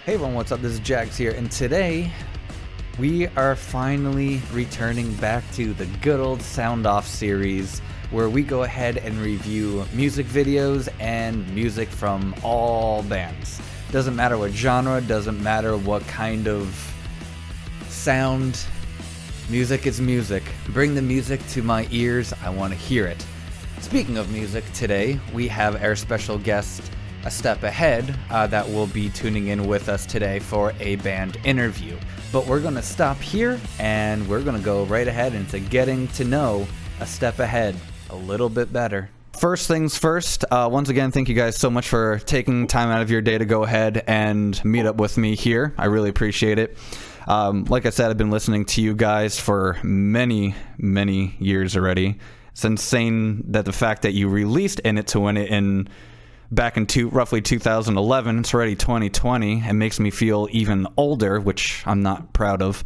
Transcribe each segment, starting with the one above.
Hey everyone, what's up? This is Jax here, and today we are finally returning back to the good old Sound Off series where we go ahead and review music videos and music from all bands. Doesn't matter what genre, doesn't matter what kind of sound. Music is music. Bring the music to my ears, I want to hear it. Speaking of music, today we have our special guest, A Step Ahead, that will be tuning in with us today for a band interview. But we're going to stop here and we're going to go right ahead into getting to know A Step Ahead a little bit better. First things first, once again, thank you guys so much for taking time out of your day to go ahead and meet up with me here. I really appreciate it. Like I said, I've been listening to you guys for many, many years already. It's insane that the fact that you released In It to Win It back in roughly 2011, it's already 2020. It makes me feel even older, which I'm not proud of.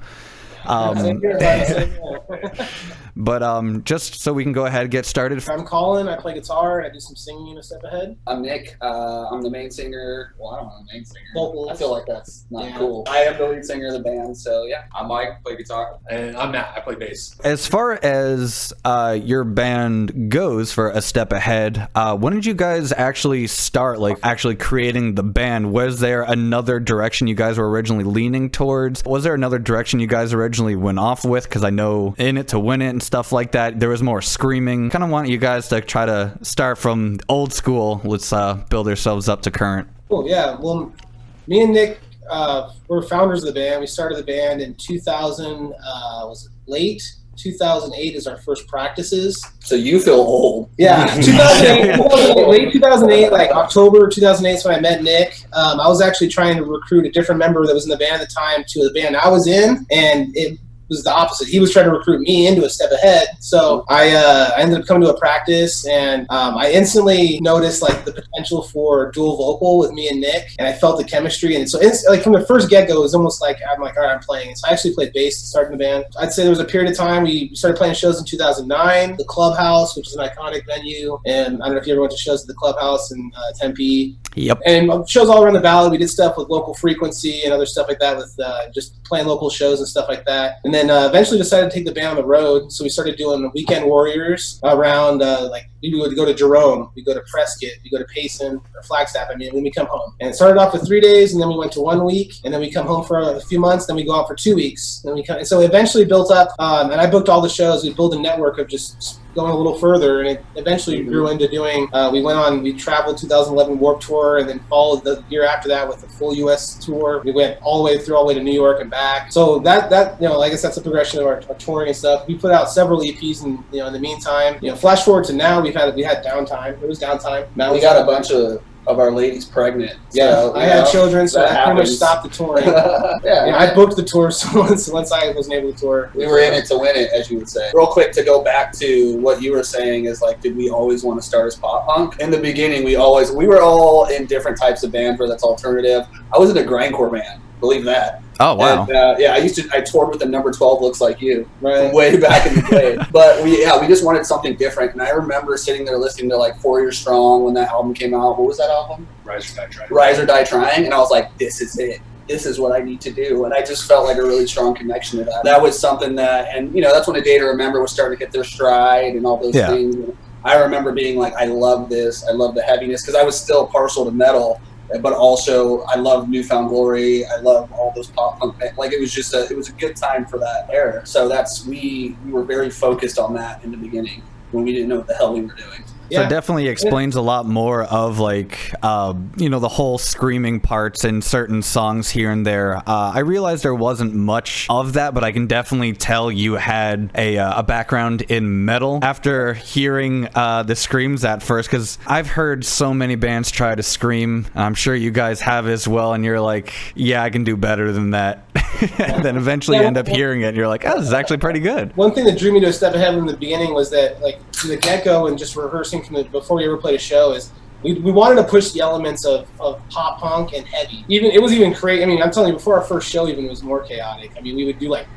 But just so we can go ahead and get started. I'm Colin. I play guitar and I do some singing in A Step Ahead. I'm Nick. I'm the main singer. Well, I don't know the main singer. Vocals. I feel like that's not cool. I am the lead singer of the band, so yeah. I'm Mike, play guitar. And I'm Matt, I play bass. As far as your band goes for A Step Ahead, when did you guys actually start, actually creating the band? Was there another direction you guys were originally leaning towards? Was there another direction you guys originally went off with? Because I know In It to Win It and stuff like that, there was more screaming. Kind of want you guys to try to start from old school. Let's build ourselves up to current. Cool, yeah. Well, me and Nick, we're founders of the band. We started the band in 2000, was it late 2008 is our first practices. So you feel old. Yeah, 2008, late 2008, like October 2008 is when I met Nick. I was actually trying to recruit a different member that was in the band at the time to the band I was in, and it was the opposite. He was trying to recruit me into A Step Ahead. So I ended up coming to a practice, and I instantly noticed like the potential for dual vocal with me and Nick, and I felt the chemistry. And so it's like from the first get-go, it was almost like I'm like, all right, I'm playing. So I actually played bass to start in the band. I'd say there was a period of time we started playing shows in 2009, the Clubhouse, which is an iconic venue, and I don't know if you ever went to shows at the Clubhouse in Tempe. Yep. And shows all around the valley. We did stuff with Local Frequency and other stuff like that, with just playing local shows and stuff like that. And then eventually decided to take the band on the road. So we started doing Weekend Warriors around, we would go to Jerome, we go to Prescott, we go to Payson, or Flagstaff, when we come home. And it started off with 3 days, and then we went to 1 week, and then we come home for a few months, then we go out for 2 weeks. Then so we eventually built up, and I booked all the shows. We built a network of just going a little further, and it eventually grew into doing, we traveled 2011 Warped Tour, and then followed the year after that with a full U.S. tour. We went all the way to New York and back. So that I guess that's a progression of our touring and stuff. We put out several EPs in the meantime. Flash forward to now, we had downtime. It was downtime. Now we got a bunch of our ladies pregnant. Yeah, so, I had children, so that pretty much happens. stopped the touring. Yeah, I booked the tour once I wasn't able to tour. We were in it to win it, as you would say. Real quick, to go back to what you were saying is like, did we always want to start as pop punk? In the beginning, we were all in different types of bands where that's alternative. I was in a grindcore band, believe that. Oh, wow. And, I toured with the Number 12 Looks Like You, right, way back in the day. But we just wanted something different. And I remember sitting there listening to like 4 Years Strong when that album came out. What was that album? Rise or Die Trying. Rise or Die Trying. And I was like, this is it. This is what I need to do. And I just felt like a really strong connection to that. That was something that, and that's when A Day to Remember was starting to get their stride and all those things. And I remember being like, I love this. I love the heaviness, because I was still partial to metal. But also, I love Newfound Glory. I love all those pop punk. Like, it was a good time for that era. So we were very focused on that in the beginning when we didn't know what the hell we were doing. So it definitely explains a lot more of the whole screaming parts in certain songs here and there. I realized there wasn't much of that, but I can definitely tell you had a background in metal after hearing the screams at first, because I've heard so many bands try to scream, and I'm sure you guys have as well, and you're like, yeah, I can do better than that. And then eventually you end up hearing it, and you're like, oh, this is actually pretty good. One thing that drew me to A Step Ahead from the beginning was that, like, from the get-go and just rehearsing before we ever played a show, is we wanted to push the elements of pop punk and heavy. It was even crazy. I'm telling you, before our first show even, it was more chaotic. We would do like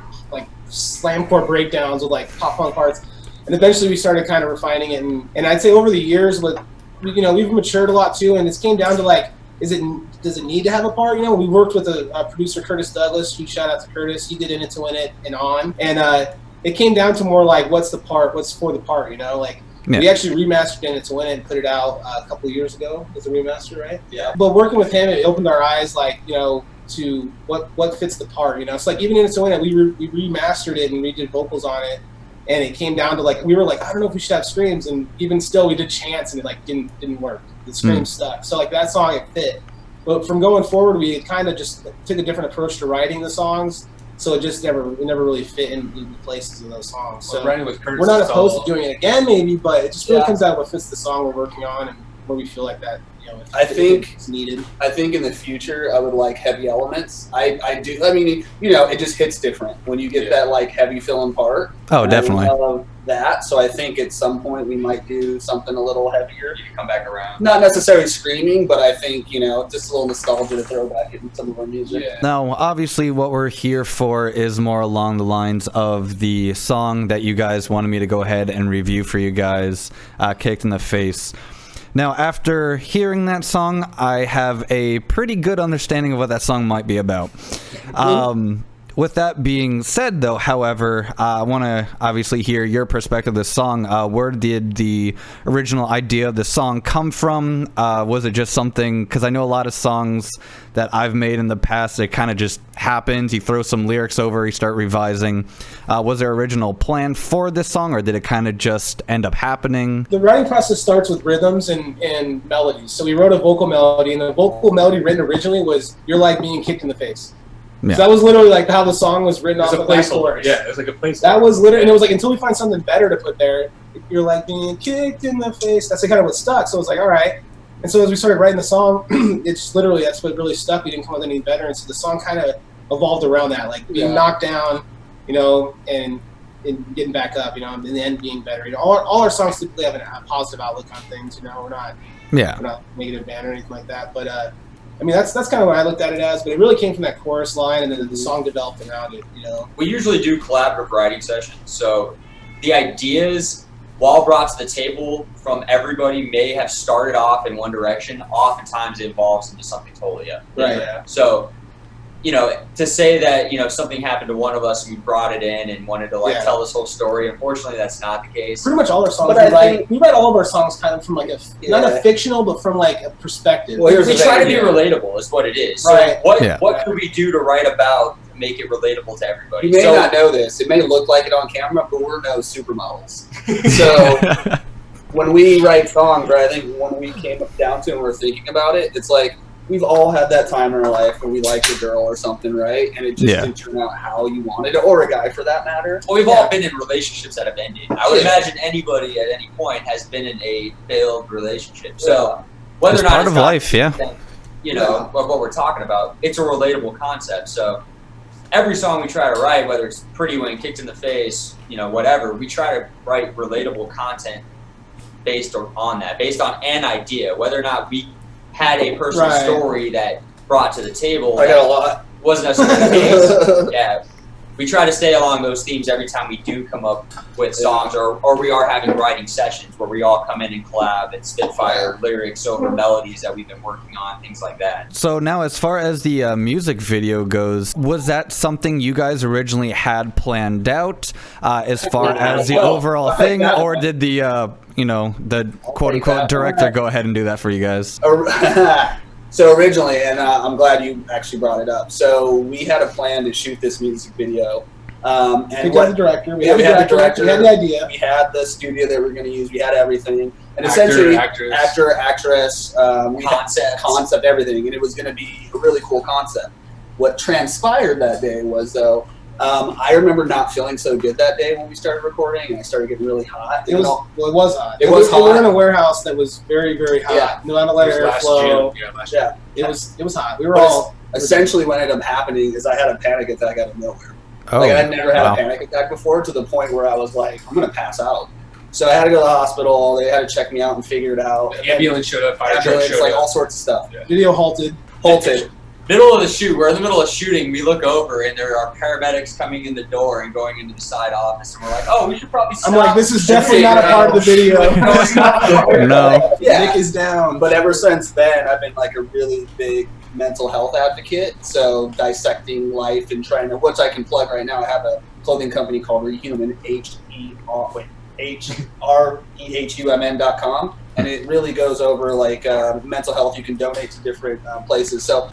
slamcore breakdowns with like pop punk parts, and eventually we started kind of refining it. And I'd say over the years, we've matured a lot too, and it's came down to like does it need to have a part? You know, we worked with a producer, Curtis Douglas. Huge shout out to Curtis. He did In It to Win It and On. And it came down to more like, what's the part? What's for the part? You know, like we actually remastered In It to Win It and put it out a couple of years ago as a remaster, right? Yeah. But working with him, it opened our eyes, like, you know, to what fits the part. You know, it's like even In It to Win It, we remastered it and we did vocals on it. And it came down to like, we were like, I don't know if we should have screams. And even still, we did chants and it like didn't work. The screams stuck. So like that song, it fit. But from going forward, we kind of just took a different approach to writing the songs. So it just never really fit in places in those songs. So we're not opposed to doing it again, maybe, but it just really comes out what fits the song we're working on and where we feel like that. You know, I think it's needed. I think in the future, I would like heavy elements. I do. I mean, you know, it just hits different when you get that like heavy feeling part. Oh, definitely. I love that. So I think at some point we might do something a little heavier. You can come back around. Not necessarily screaming, but I think, you know, just a little nostalgia to throw back in some of our music. Yeah. Now, obviously, what we're here for is more along the lines of the song that you guys wanted me to go ahead and review for you guys, Kicked in the Face. Now, after hearing that song, I have a pretty good understanding of what that song might be about. With that being said, though, however, I want to obviously hear your perspective of this song. Where did the original idea of the song come from? Was it just something, because I know a lot of songs that I've made in the past, it kind of just happens. You throw some lyrics over, you start revising. Was there original plan for this song, or did it kind of just end up happening? The writing process starts with rhythms and melodies. So we wrote a vocal melody, and the vocal melody written originally was "You're Like Being Kicked in the Face." Yeah. So that was literally like how the song was written off of that chorus. Yeah, it was like a placeholder. That was literally, and it was like until we find something better to put there, you're like being kicked in the face. That's kind of what stuck. So it was like, all right. And so as we started writing the song, it's literally, that's what really stuck. We didn't come up with anything better. And so the song kind of evolved around that, like being knocked down, you know, and getting back up, you know, and in the end being better. You know, all our songs typically have a positive outlook on things. You know, we're not negative band or anything like that. But I mean, that's kind of what I looked at it as, but it really came from that chorus line, and then the song developed around it, you know. We usually do collaborative writing sessions, so the ideas, while brought to the table from everybody, may have started off in one direction. Oftentimes it evolves into something totally different. Right. Yeah. So, you know, to say that, you know, something happened to one of us and we brought it in and wanted to tell this whole story, unfortunately that's not the case. Pretty much all our songs, we write all of our songs kind of from like not a fictional, but from like a perspective. Well, we try to be relatable is what it is. Right. So what could we do to write about to make it relatable to everybody? You may not know this. It may look like it on camera, but we're no supermodels. So when we write songs, right, I think when we came down to it and we're thinking about it, it's like, we've all had that time in our life where we liked a girl or something, right? And it just didn't turn out how you wanted it, or a guy for that matter. Well, we've all been in relationships that have ended. I would imagine anybody at any point has been in a failed relationship. So whether or not part of life, you know, what we're talking about, it's a relatable concept. So every song we try to write, whether it's Pretty When Kicked in the Face, you know, whatever, we try to write relatable content based on that, based on an idea, whether or not we had a personal story that brought to the table. I got a lot. Wasn't necessarily the case. Yeah. We try to stay along those themes every time we do come up with songs, or we are having writing sessions where we all come in and collab and spitfire lyrics over melodies that we've been working on, things like that. So now, as far as the music video goes, was that something you guys originally had planned out as far as the overall thing, or did the you know, the quote-unquote director go ahead and do that for you guys? So originally, and I'm glad you actually brought it up, so we had a plan to shoot this music video. And we had the director, we had the idea. We had the studio that we were going to use, we had everything. And essentially, actor, actress, we had concept, everything, and it was going to be a really cool concept. What transpired that day was, though, I remember not feeling so good that day when we started recording, and I started getting really hot. It was hot. It was hot. We were in a warehouse that was very, very hot. Yeah. No amount of airflow. It was hot. We were all. Essentially, what ended up happening is I had a panic attack out of nowhere. Like I'd never had a panic attack before, to the point where I was like, I'm gonna pass out. So I had to go to the hospital. They had to check me out and figure it out. The ambulance showed up. Fire truck showed like up. All sorts of stuff. Video halted. middle of the shoot. We're in the middle of shooting. We look over, and there are paramedics coming in the door and going into the side office. And we're like, oh, we should probably stop. I'm like, this is definitely not a part of the video. No. Yeah. Nick is down. But ever since then, I've been like a really big mental health advocate. So dissecting life and trying to, which I can plug right now. I have a clothing company called Rehuman, HREHUMN.com. And it really goes over like mental health. You can donate to different places. So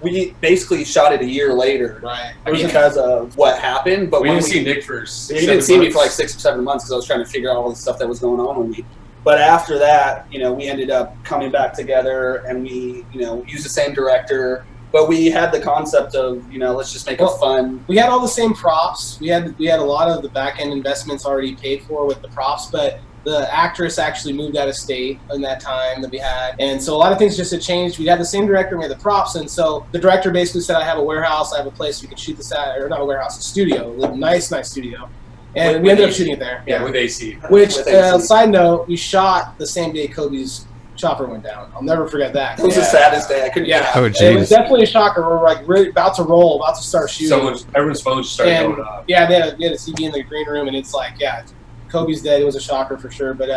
we basically shot it a year later, Right. because of what happened. But We when didn't see Nick for he didn't see me for like 6 or 7 months because I was trying to figure out all the stuff that was going on with me. But after that, you know, we ended up coming back together, and we, you know, used the same director. But we had the concept of, you know, let's just make it fun. We had all the same props. We had a lot of the back end investments already paid for with the props, but the actress actually moved out of state in that time that we had. And so a lot of things just had changed. We had the same director, and we had the props. And so the director basically said, I have a warehouse, I have a place we can shoot this at, or not a warehouse, a studio, a nice studio. And we ended up shooting it there. Yeah, with AC. Which, With AC. side note, we shot the same day Kobe's chopper went down. I'll never forget that. It was the saddest day. I couldn't Yeah. get Oh, out. geez. It was definitely a shocker. We're like really about to roll, about to start shooting. Everyone's phones just started And going off. yeah, we had a TV in the green room, and it's like, yeah, Kobe's dead. It was a shocker for sure, but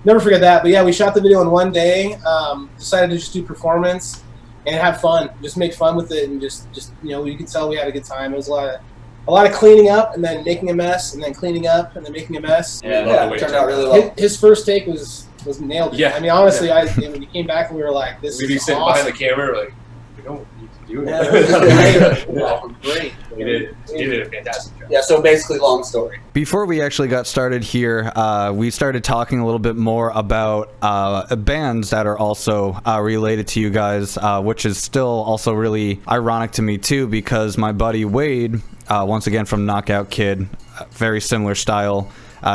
never forget that. But yeah, we shot the video in one day. Decided to just do performance and have fun, just make fun with it, and just you know, you could tell we had a good time. It was a lot of cleaning up and then making a mess, and then cleaning up and then making a mess. Yeah, it turned out really well. His first take was nailed. Yeah. I mean, honestly, when he came back and we were like, this We'd be is sitting awesome. behind the camera like, we don't need to do Yeah, it. it was great. He did a fantastic job. Yeah, so basically, long story. Before we actually got started here, we started talking a little bit more about bands that are also related to you guys, which is still also really ironic to me too, because my buddy Wade, once again from Knockout Kid, very similar style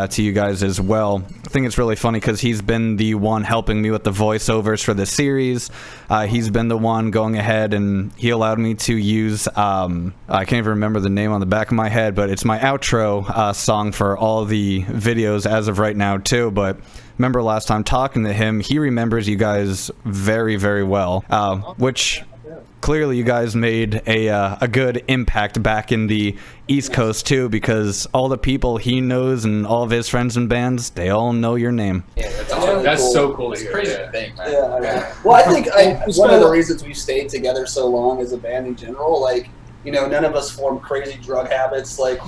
to you guys as well. I think it's really funny because he's been the one helping me with the voiceovers for the series. He's been the one going ahead, and he allowed me to use, I can't even remember the name on the back of my head, but it's my outro song for all the videos as of right now too. But remember last time talking to him, he remembers you guys very, very well, which clearly you guys made a good impact back in the East Coast too, because all the people he knows and all of his friends and bands, they all know your name. Yeah, That's cool. so cool to it's hear. crazy Yeah. to think, man. Yeah. Well, I think one of the reasons we've stayed together so long as a band in general, like, you know, none of us formed crazy drug habits. Like,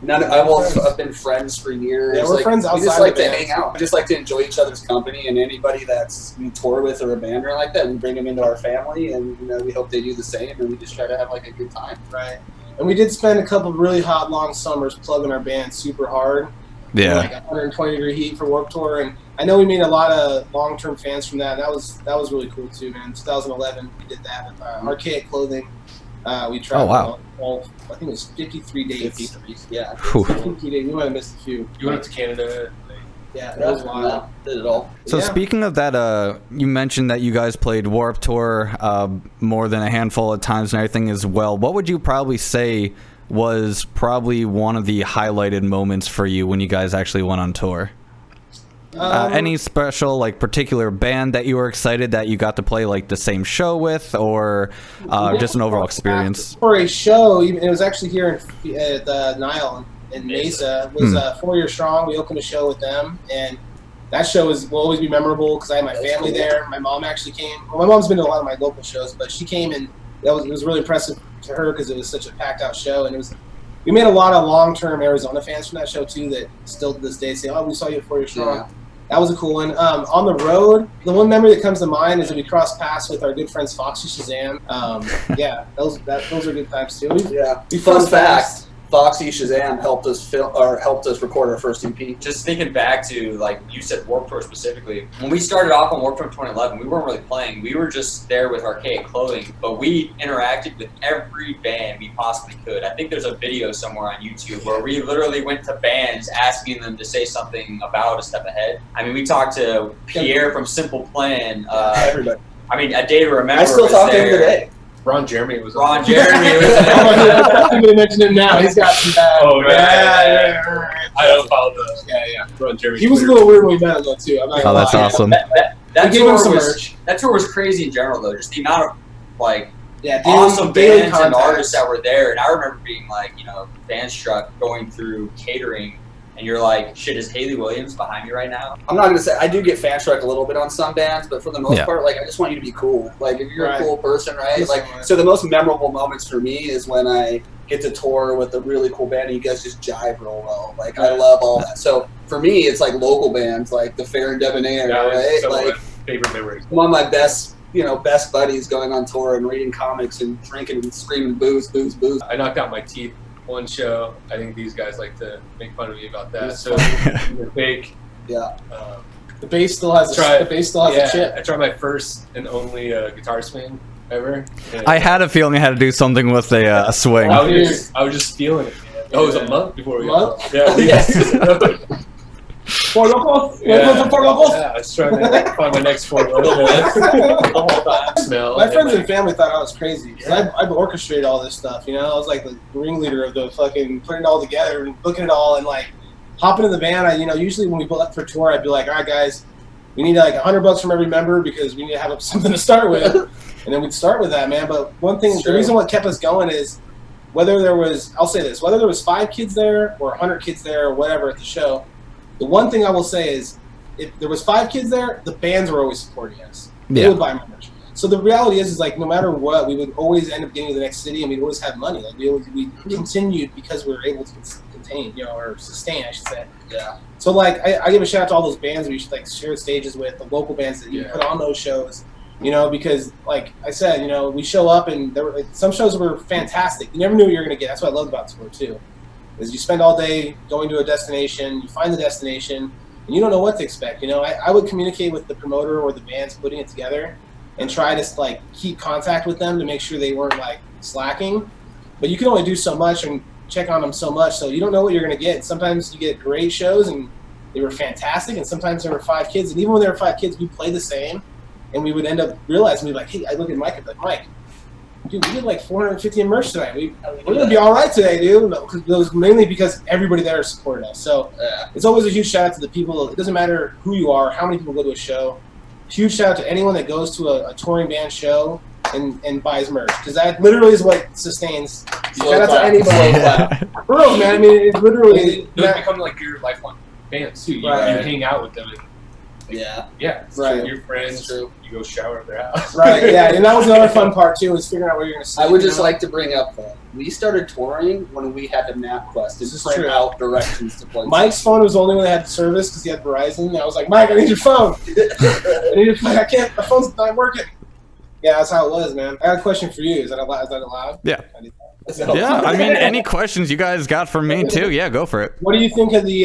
I've been friends for years. Yeah, we're like, friends we outside just like the to band. hang out. We just like to enjoy each other's company, and anybody that's we tour with or a band or like that, we bring them into our family, and you know, we hope they do the same, and we just try to have like a good time. Right. And we did spend a couple of really hot, long summers plugging our band super hard. Yeah. Like 120-degree heat for Warped Tour, and I know we made a lot of long-term fans from that. And that was really cool too, man. 2011, we did that with Archaic Clothing. We traveled. wow. I think it was 53 days. 53, yeah. Whew. 53 days. We might have missed a few. You went up to Canada. Yeah, that was wild. Did it all. So Yeah. speaking of that, you mentioned that you guys played Warped Tour more than a handful of times and everything as well. What would you probably say was probably one of the highlighted moments for you when you guys actually went on tour? Any special, like, particular band that you were excited that you got to play, like, the same show with, or just an overall experience? For a show, it was actually here at the Nile in Mesa. It was 4 Years Strong. We opened a show with them, and that show will always be memorable because I had my family there. My mom actually came. Well, my mom's been to a lot of my local shows, but she came, and it was really impressive to her because it was such a packed out show, and we made a lot of long-term Arizona fans from that show too that still to this day say, "Oh, we saw you at 4 Years Strong." Yeah. That was a cool one. On the road, the one memory that comes to mind is that we crossed paths with our good friends Foxy Shazam. Yeah, those are good times too. Yeah. We Fun crossed paths. fact: Foxy Shazam helped us record our first EP. Just thinking back to, like you said, Warped Tour specifically. When we started off on Warped Tour 2011, we weren't really playing. We were just there with Archaic Clothing, but we interacted with every band we possibly could. I think there's a video somewhere on YouTube where we literally went to bands asking them to say something about A Step Ahead. I mean, we talked to Pierre from Simple Plan. Everybody. I mean, A Day to Remember I still was talk to there. him today. Ron Jeremy was Ron Jeremy was I'm going to mention him now. He's got some bad. Oh, right. Yeah. I don't follow the Yeah. Ron Jeremy. He was a little weird when we met him though too. I'm not Oh, gonna that's lie. awesome. That We gave him tour some was merch. that tour was crazy in general though. Just the amount of like Yeah, awesome daily bands and contacts. artists that were there. And I remember being like, fan struck going through catering. And you're like, shit, is Haley Williams behind me right now? I'm not gonna say I do get fan struck a little bit on some bands, but for the most part, like I just want you to be cool. Like if you're a cool person, right? Like so the most memorable moments for me is when I get to tour with a really cool band and you guys just jive real well. Like I love all that. So for me, it's like local bands like the Fair and Debonair, right? Some like of my favorite memories. One of my best buddies going on tour and reading comics and drinking and screaming booze, booze, booze. I knocked out my teeth one show. I think these guys like to make fun of me about that. So the fake. Yeah. The bass still has a chip. I tried my first and only guitar swing ever. I had a feeling I had to do something with a swing. I was just feeling it, man. Oh, it was a month before we got home. Yeah. Yes. Four locals? Yeah. Four locals? Yeah, I was trying to find my next 4 locals. The whole time. Smell. My friends and family thought I was crazy. Yeah. I've orchestrated all this stuff, I was like the ringleader of the fucking putting it all together and booking it all and like hopping in the van. Usually when we go up for tour, I'd be like, all right, guys, we need like $100 from every member because we need to have something to start with. And then we'd start with that, man. But one thing, the reason what kept us going is whether there was 5 kids there or 100 kids there or whatever at the show, the one thing I will say is if there was 5 kids there, the bands were always supporting us. They would buy merch. So the reality is like no matter what, we would always end up getting to the next city and we'd always have money. Like we continued because we were able to contain, or sustain, I should say. Yeah. So like I give a shout out to all those bands we like shared stages with, the local bands that you put on those shows. Because like I said, we show up and there were like, some shows were fantastic. You never knew what you were gonna get. That's what I loved about tour too. Is you spend all day going to a destination, you find the destination, and you don't know what to expect. I would communicate with the promoter or the bands putting it together and try to like keep contact with them to make sure they weren't like slacking. But you can only do so much and check on them so much, so you don't know what you're gonna get. Sometimes you get great shows and they were fantastic, and sometimes there were 5 kids, and even when there were 5 kids, we played the same, and we would end up realizing we'd be like, hey, I look at Mike and be like, Mike, dude, we did like 450 in merch tonight. We're gonna be all right today, dude. It was mainly because everybody there supported us. So it's always a huge shout out to the people. It doesn't matter who you are, how many people go to a show. Huge shout out to anyone that goes to a touring band show and buys merch, because that literally is what sustains. Shout out to anybody. For real, man. I mean, it's literally those become like your lifelong fans too. You hang out with them. And, your friends. You go shower at their house. Right. Yeah, and that was another fun part too, was figuring out where you're gonna sit. I would just like to bring up that we started touring when we had to MapQuest and print out directions to places. Mike's phone was the only one that had service because he had Verizon. And I was like, Mike, I need your phone. I can't. My phone's not working. Yeah, that's how it was, man. I got a question for you. Is that allowed? Yeah. Yeah, I mean, any questions you guys got for me too? Yeah, go for it. What do you think of the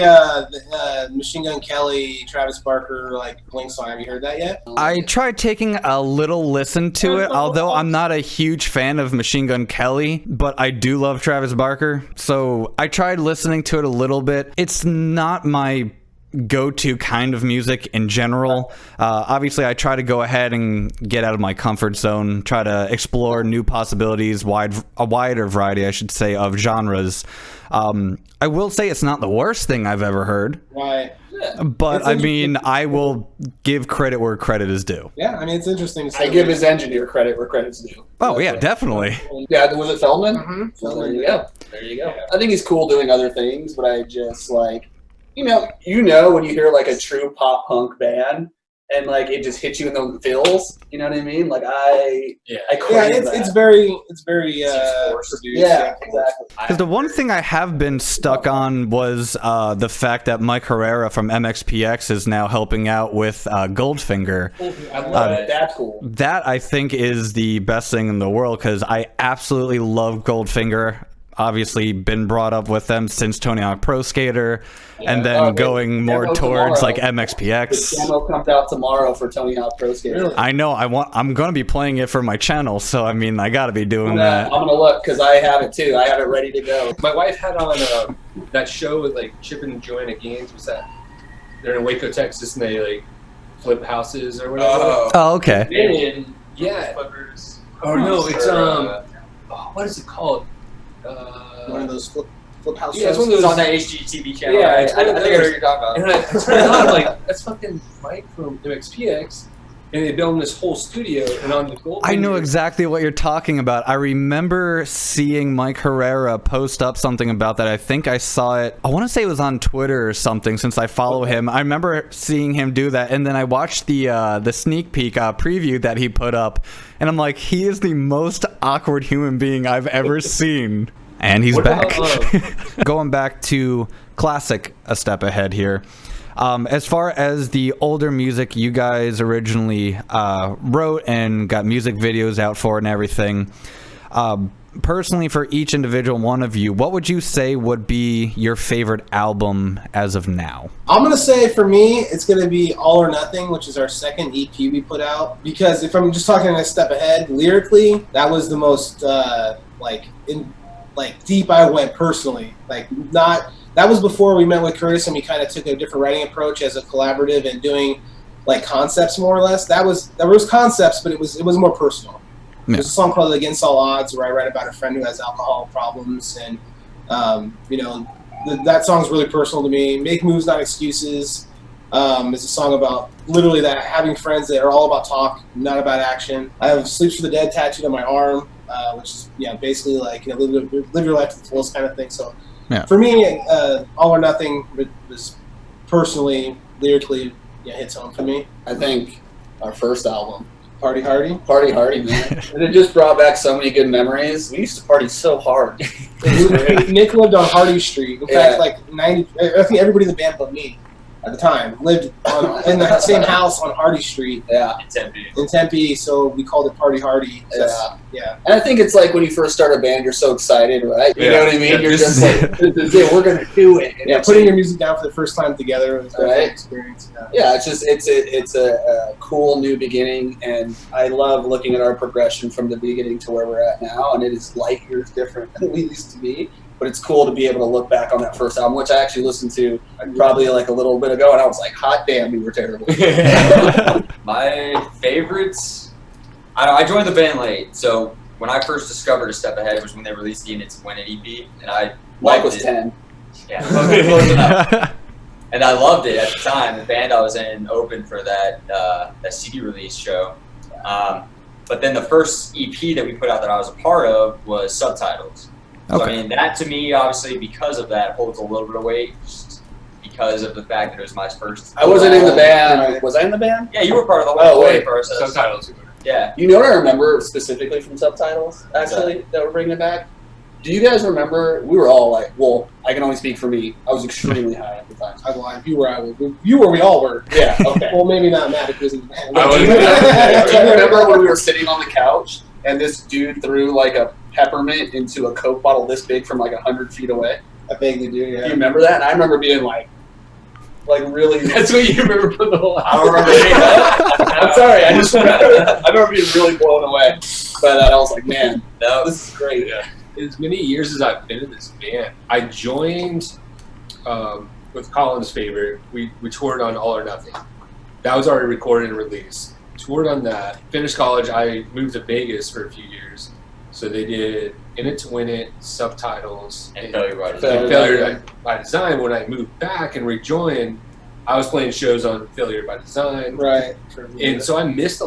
Machine Gun Kelly, Travis Barker, like Blink song? Have you heard that yet? I tried taking a little listen to it, although I'm not a huge fan of Machine Gun Kelly, but I do love Travis Barker. So I tried listening to it a little bit. It's not my go-to kind of music in general. Obviously, I try to go ahead and get out of my comfort zone, try to explore new possibilities, a wider variety, I should say, of genres. I will say it's not the worst thing I've ever heard. Right. But I mean, I will give credit where credit is due. Yeah, I mean, it's interesting. I give his engineer credit where credit's due. Oh, yeah, definitely. Yeah, was it Feldman? Mm-hmm. So there you go. There you go. I think he's cool doing other things, but I just like, you know when you hear like a true pop punk band and like it just hits you in the feels, you know what I mean? Like I crave that. It's very produced. Yeah, exactly. Because the one thing I have been stuck on was the fact that Mike Herrera from MXPX is now helping out with Goldfinger. I love it. That's cool. That I think is the best thing in the world, because I absolutely love Goldfinger. Obviously been brought up with them since Tony Hawk Pro Skater, and then going more towards like MXPX. The demo comes out tomorrow for Tony Hawk Pro Skater. Really? I know. I'm gonna be playing it for my channel, so I mean, I gotta be doing that. I'm gonna look because I have it too. I have it ready to go. My wife had on that show with like Chip and Joanna Gaines. Was that? They're in Waco, Texas, and they like flip houses or whatever. Oh, okay. And, yeah. Flippers. Oh no, it's what is it called? One of those flip house Yeah, it's one of those on that HGTV channel. Yeah, I it's think I know what you're talking about. And I turned it on, I'm like, that's fucking Mike from MXPX. and they built this whole studio, and on the gold. I know exactly what you're talking about. I remember seeing Mike Herrera post up something about that. I think I saw it. I want to say it was on Twitter or something, since I follow him. I remember seeing him do that, and then I watched the sneak peek preview that he put up, and I'm like, he is the most awkward human being I've ever seen. And he's back. Going back to classic A Step Ahead here. As far as the older music you guys originally wrote and got music videos out for and everything, personally, for each individual one of you, what would you say would be your favorite album as of now? I'm going to say for me, it's going to be All or Nothing, which is our second EP we put out. Because if I'm just talking a step ahead, lyrically, that was the most deep I went personally. That was before we met with Curtis and we kind of took a different writing approach as a collaborative and doing like concepts more or less. There was concepts, but it was more personal. Yeah. There's a song called Against All Odds where I write about a friend who has alcohol problems, and that song's really personal to me. Make Moves Not Excuses is a song about literally that, having friends that are all about talk, not about action. I have Sleeps for the Dead tattooed on my arm, which is basically like live your life to the fullest kind of thing. So for me, All or Nothing was personally, lyrically, hits home for me. I think our first album, Party Hardy, man. And it just brought back so many good memories. We used to party so hard. Nick lived on Hardy Street. In fact, I think everybody in the band but me at the time lived in the same house on Hardy Street. Yeah. In Tempe, so we called it Party Hardy. Yeah. And I think it's like when you first start a band, you're so excited, right? You know what I mean? You're just like, this is it, we're going to do it. And putting your music down for the first time together was a great experience. Yeah, it's a cool new beginning, and I love looking at our progression from the beginning to where we're at now, and it is light years different than we used to be. But it's cool to be able to look back on that first album, which I actually listened to probably like a little bit ago, and I was like, hot damn, we were terrible. My favorites, I joined the band late, so when I first discovered A Step Ahead was when they released the In It to Win It EP, and Mike was 10. Yeah, close enough. And I loved it at the time. The band I was in opened for that CD release show. But then the first EP that we put out that I was a part of was Subtitles. Okay. So, I mean, that to me, obviously, because of that, holds a little bit of weight, just because of the fact that it was my first. I wasn't in the band. Was I in the band? Yeah, you were part of the whole process. Subtitles. Yeah. You know what I remember specifically from Subtitles, actually, that we're bringing it back? Do you guys remember, we were all like, well, I can only speak for me. I was extremely high at the time. I lied. You were, we all were. Yeah, okay. Well, maybe not Matt, because in the band. Do you remember when we were sitting on the couch and this dude threw like a peppermint into a Coke bottle this big from like 100 feet away? I vaguely do, yeah. Do you remember that? And I remember being like really, that's what you remember from the whole. I don't remember that. I'm sorry, I remember being really blown away by that. I was like, man, this is great. Yeah. As many years as I've been in this band, I joined with Colin's favorite. We toured on All or Nothing. That was already recorded and released. Toured on that. Finished college. I moved to Vegas for a few years. So they did In It to Win It, Subtitles, and Failure by Design. When I moved back and rejoined, I was playing shows on Failure by Design. Right. And so I missed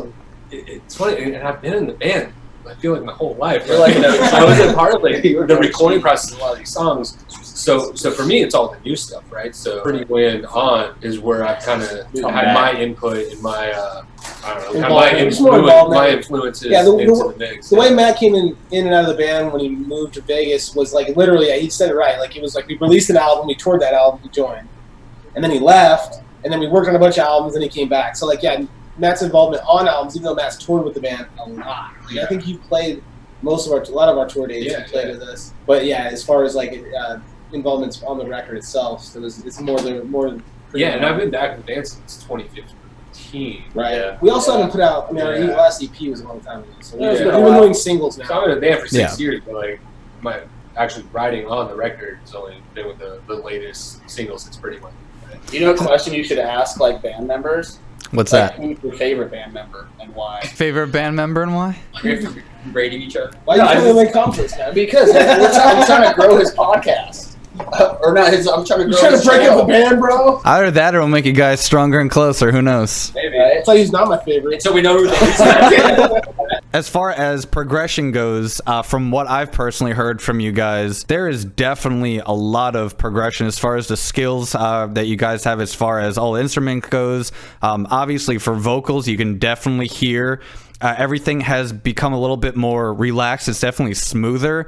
it's funny, and I've been in the band, I feel like my whole life. You're like, I was a part of like the recording process of a lot of these songs. So for me, it's all the new stuff, right? So Pretty Wind On is where I kind of had my input and my my influences into the mix. The way Matt came in and out of the band when he moved to Vegas was like literally, he said it right. Like it was like we released an album, we toured that album, he joined, and then he left, and then we worked on a bunch of albums, and he came back. So like Matt's involvement on albums, even though Matt's toured with the band a lot. Like, I think you played a lot of our tour dates. You played with us, but as far as like involvements on the record itself, so it's more. And I've been back in the band since 2015. Right. Yeah. We also haven't put out. I mean, our last EP was a long time ago, so we've been doing singles now. So I've been in the band for 6 years, but like my actually writing on the record has only been with the latest single since Pretty Much. You know, a question you should ask like band members. What's that? Who's your favorite band member and why? Favorite band member and why? Rating each other. Why are you trying to make conflicts, man? Because I'm trying to grow his podcast. or not his. I'm trying to. You're trying to break up the band, bro. Either that or it'll make you guys stronger and closer. Who knows? Maybe. That's why he's not my favorite. Until we know who they are. As far as progression goes, from what I've personally heard from you guys, there is definitely a lot of progression as far as the skills that you guys have as far as all instrument goes. Obviously, for vocals, you can definitely hear everything has become a little bit more relaxed. It's definitely smoother.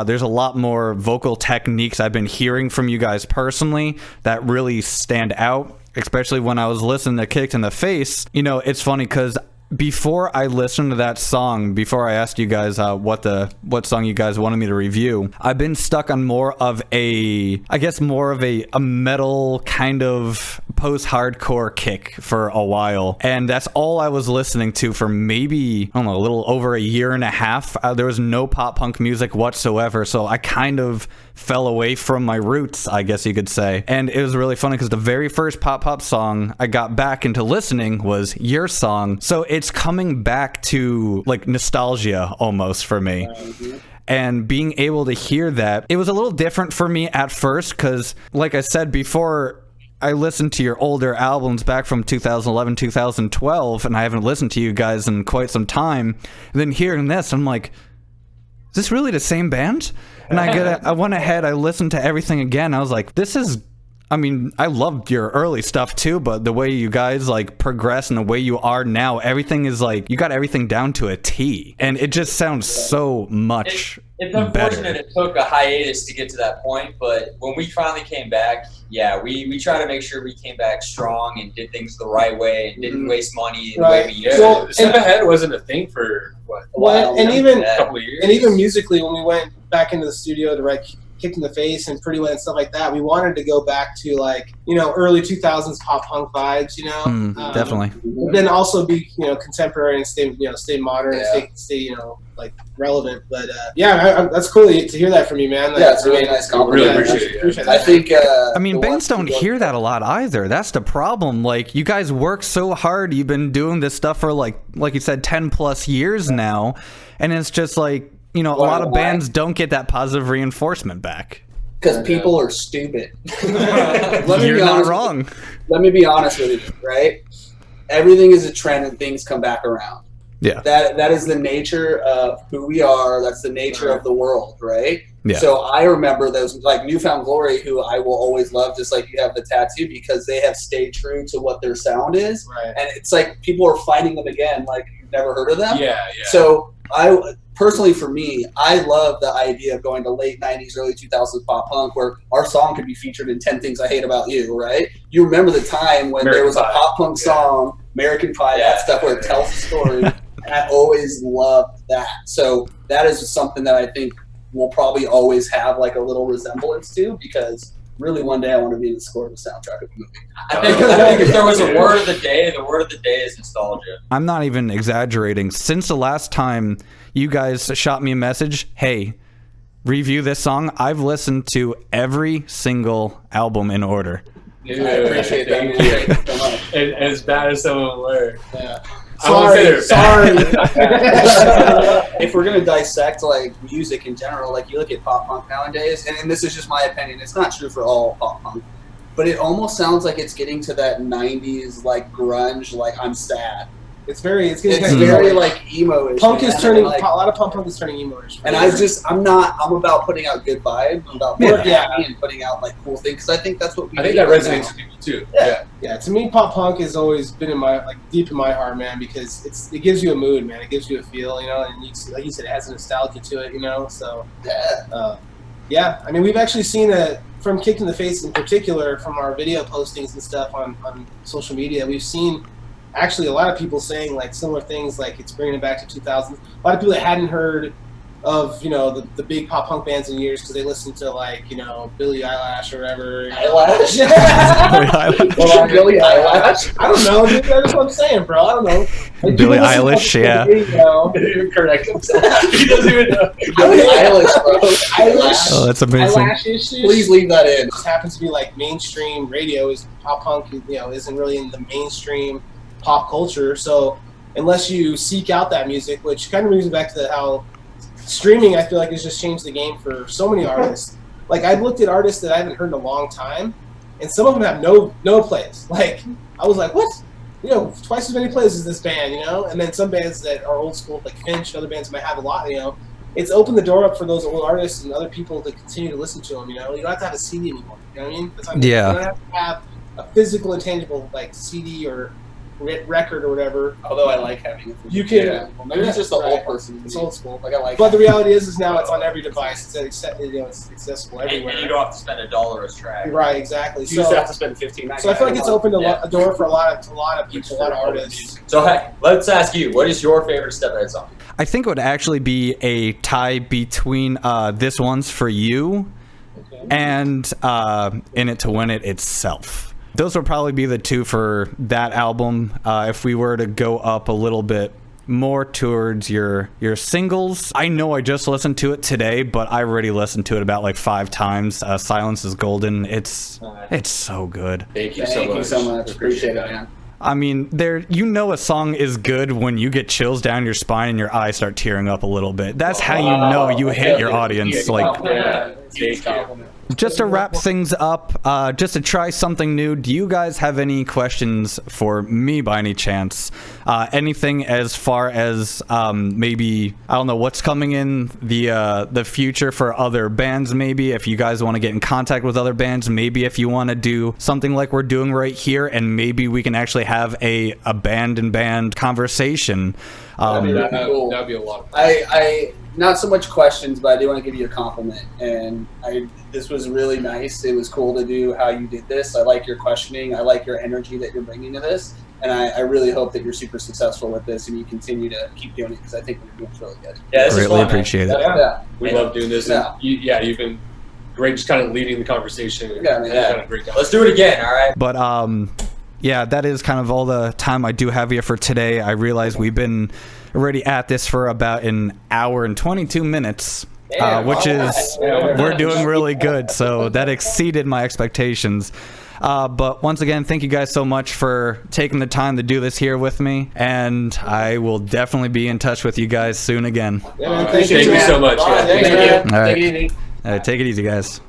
There's a lot more vocal techniques I've been hearing from you guys personally that really stand out, especially when I was listening to Kicked in the Face. You know, it's funny because before I listened to that song, before I asked you guys what song you guys wanted me to review, I've been stuck on more of a metal kind of post-hardcore kick for a while, and that's all I was listening to for maybe, I don't know, a little over a year and a half. There was no pop punk music whatsoever, so I kind of fell away from my roots, I guess you could say. And it was really funny because the very first pop song I got back into listening was your song, so it's coming back to like nostalgia almost for me. And being able to hear that, it was a little different for me at first because, like I said before, I listened to your older albums back from 2011, 2012, and I haven't listened to you guys in quite some time. And then hearing this, I'm like, is this really the same band? And I went ahead, I listened to everything again. I was like, this is, I mean, I loved your early stuff too, but the way you guys like progress and the way you are now, everything is like, you got everything down to a T. And it just sounds so much It's unfortunate better. it took a hiatus to get to that point, but when we finally came back, yeah, we try to make sure we came back strong and did things the right way and didn't waste money the way we used to. Well, Step Ahead wasn't a thing for what? Well, and even Yeah. A couple of years. and even musically, when we went back into the studio to write Kicked in the Face and Pretty Wet and stuff like that, we wanted to go back to like, you know, early 2000s pop punk vibes, you know. Definitely. But then also be, you know, contemporary and stay modern and stay you know, like relevant. But that's cool to hear that from you, man. Like, Yeah, it's a really nice compliment. Really appreciate it, yeah. I think. I mean, bands don't hear that a lot either. That's the problem. Like, you guys work so hard. You've been doing this stuff for like you said, 10 plus years now. And it's just like, you know, a lot of bands don't get that positive reinforcement back. Because people are stupid. You're not wrong. Let me be honest with you, right? Everything is a trend and things come back around. Yeah. That is the nature of who we are. That's the nature of the world, right? Yeah. So I remember those, like Newfound Glory, who I will always love, just like you have the tattoo, because they have stayed true to what their sound is. Right. And it's like people are finding them again, like you've never heard of them. Yeah. So personally, for me, I love the idea of going to late 90s, early 2000s pop punk where our song could be featured in 10 Things I Hate About You, right? You remember the time when there was a pop punk song, American Pie, that stuff where it tells a story. And I always loved that. So that is something that I think we'll probably always have like a little resemblance to, because really one day I want to be the score of the soundtrack of a movie. I think if there was a word of the day, the word of the day is nostalgia. I'm not even exaggerating. Since the last time you guys shot me a message, hey, review this song, I've listened to every single album in order. Dude, I appreciate that. thank Man. you. Thank you so much. And as bad as some of them were. Yeah. I won't say they're Sorry. If we're gonna dissect like music in general, like you look at pop punk nowadays, and this is just my opinion, it's not true for all pop punk, but it almost sounds like it's getting to that 90s like grunge, like I'm sad. It's very like emo-ish. punk man. is turning Like, a lot of pop punk is turning emo-ish. and I'm about putting out good vibes. I'm about being happy and putting out like cool things, because I think that's what we I think need that right resonates now. with people too. Yeah. Yeah, to me, pop punk has always been in my deep in my heart, man, because it gives you a mood, man. It gives you a feel, you know, and like you said, it has a nostalgia to it, you know. So Yeah. I mean, we've actually seen from Kicked in the Face in particular, from our video postings and stuff on social media, we've seen actually a lot of people saying like similar things, like it's bringing it back to 2000s. A lot of people that hadn't heard of, you know, the big pop punk bands in years because they listened to like, you know, Billie Eilish or whatever. Eyelash? Billie Eilish? I don't know, dude. That's what I'm saying, bro. I don't know. Like, Billie people listen Eilish, to yeah. You know, He didn't even correct himself. He doesn't even know. Billie Eilish, bro. Eyelash. Oh, that's amazing. Eyelash issues. Please leave that in. It just happens to be like mainstream radio is pop punk, you know, isn't really in the mainstream pop culture. So unless you seek out that music, which kind of brings me back to how streaming, I feel like, has just changed the game for so many artists. like I've looked at artists that I haven't heard in a long time, and some of them have no plays. Like I was like, what? You know, twice as many plays as this band, you know? And then some bands that are old school, like Finch and other bands might have a lot, you know? It's opened the door up for those old artists and other people to continue to listen to them, you know? You don't have to have a CD anymore, you know what I mean? That's what I mean. Yeah. You don't have to have a physical and tangible, like, CD or record or whatever. Although I like having it. You can... Yeah. Well, maybe it's just the old person. It's old school. Like I like. But the reality is now it's on every device. It's accessible everywhere. And you don't have to spend $1 a track. Right, exactly. You just have to spend $15. So I feel like it's opened a door for a lot of people, a lot of artists. So hey, let's ask you, what is your favorite Separate song? I think it would actually be a tie between This One's For You and In It to Win It itself. Those would probably be the two for that album. If we were to go up a little bit more towards your singles, I know I just listened to it today, but I already listened to it about like 5 times. Silence is Golden. It's so good. Thank you Thank you so much. Appreciate it, man. I mean, a song is good when you get chills down your spine and your eyes start tearing up a little bit. That's how you know you hit your audience. Like, just to wrap things up, just to try something new, do you guys have any questions for me by any chance? Anything as far as maybe, I don't know, what's coming in the future for other bands maybe? If you guys want to get in contact with other bands, maybe if you want to do something like we're doing right here, and maybe we can actually have a band-in-band conversation. That'd be a lot of fun. I not so much questions, but I do want to give you a compliment. And this was really nice. It was cool to do how you did this. I like your questioning. I like your energy that you're bringing to this. And I really hope that you're super successful with this and you continue to keep doing it, because I think what you're doing is really good. Yeah, this Greatly is fun, appreciate it. Yeah. We love doing this. Yeah. And you've been great, just kind of leading the conversation. Yeah, I mean, You've yeah. done a great job. Let's do it again, all right? But yeah, that is kind of all the time I do have here for today. I realize we've been already at this for about an hour and 22 minutes, which is, we're doing really good. So that exceeded my expectations. But once again, thank you guys so much for taking the time to do this here with me. And I will definitely be in touch with you guys soon again. Yeah, man, Thank you so much. Yeah, Thank you. All right. Take it easy. Take it easy, guys.